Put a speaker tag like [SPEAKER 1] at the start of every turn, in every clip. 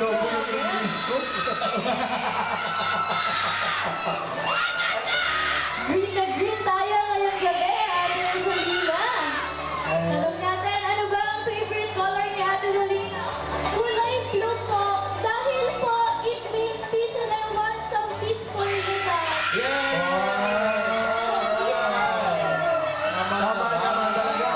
[SPEAKER 1] daw po yung English ko.
[SPEAKER 2] Green na green tayo ngayong gabi, Ate Salina. Tanong natin, ano ba ang favorite color ni Ate Salina?
[SPEAKER 3] Kulay blue po. Dahil po, it means peace and I want some peace for you guys.
[SPEAKER 1] Tama talaga.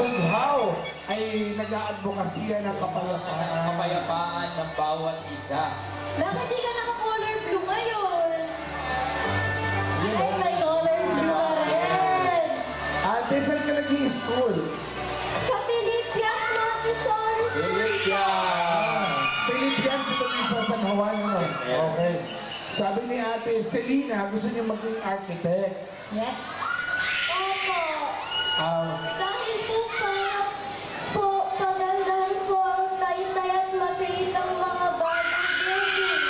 [SPEAKER 1] Bughaw ay nag-aadvokasya ng kapayapaan.
[SPEAKER 4] Kapayapaan ng bawat isa.
[SPEAKER 2] Bakit di ka naka-color blue ngayon? Ay, may color blue ka rin.
[SPEAKER 1] Ate, saan ka nag-i-school?
[SPEAKER 3] Sa Philippines, Montessori School.
[SPEAKER 1] Philippines, ito yung sa San Juan, ano? Okay. Sabi ni Ate Selena, gusto niya maging architect.
[SPEAKER 2] Yes.
[SPEAKER 3] Opo. Dahil po pagandahin po ang taytay at maliit ang mga bagong building.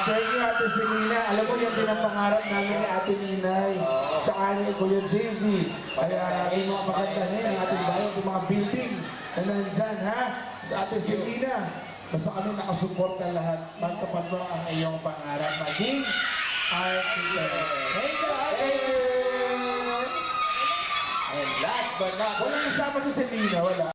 [SPEAKER 1] Thank you, Ate Selena. Alam mo, yan din ang pangarap namin ni Ate Ninay. Sa ni Kuya JV. Kaya yung mga magandahin ng ating bayan, yung mga building na nandyan, ha? Sa Ate Selena, basta kami nakasuporta lahat. Magtapat mo ang iyong pangarap. Maging architect. Thank you, Ate!
[SPEAKER 4] And last but not least,
[SPEAKER 1] Walang kasama si Selena, wala.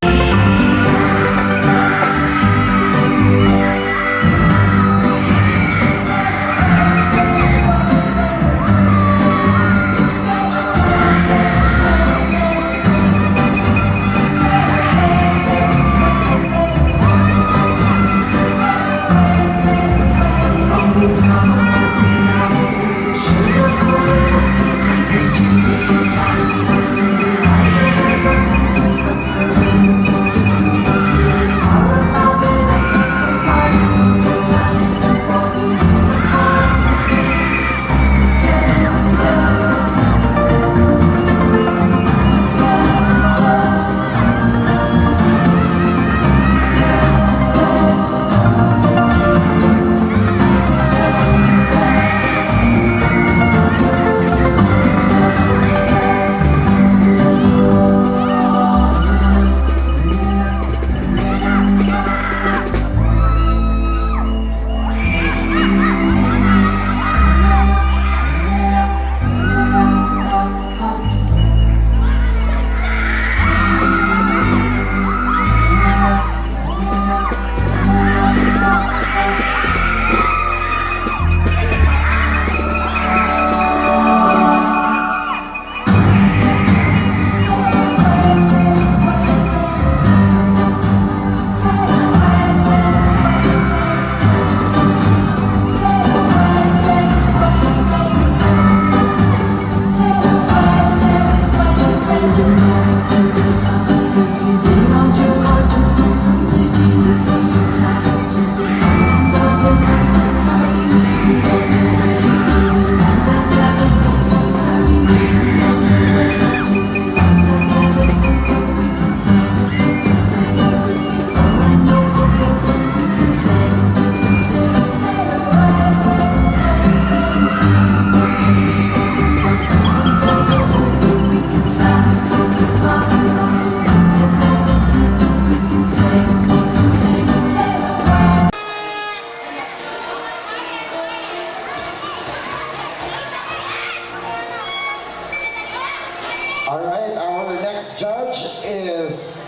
[SPEAKER 5] All right, our next judge is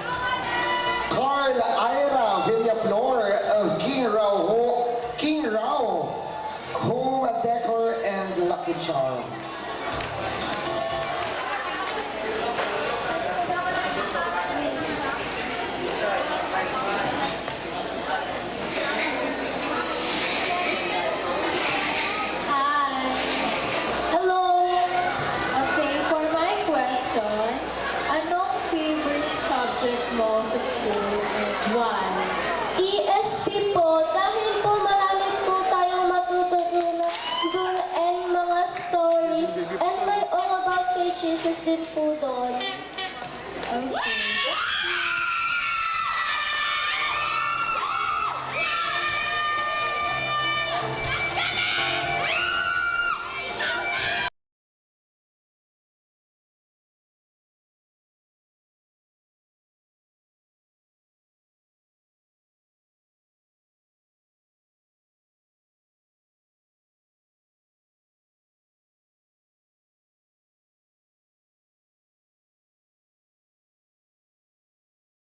[SPEAKER 5] Carl Ira Villaflor of King Rao Home Decor and Lucky Charm.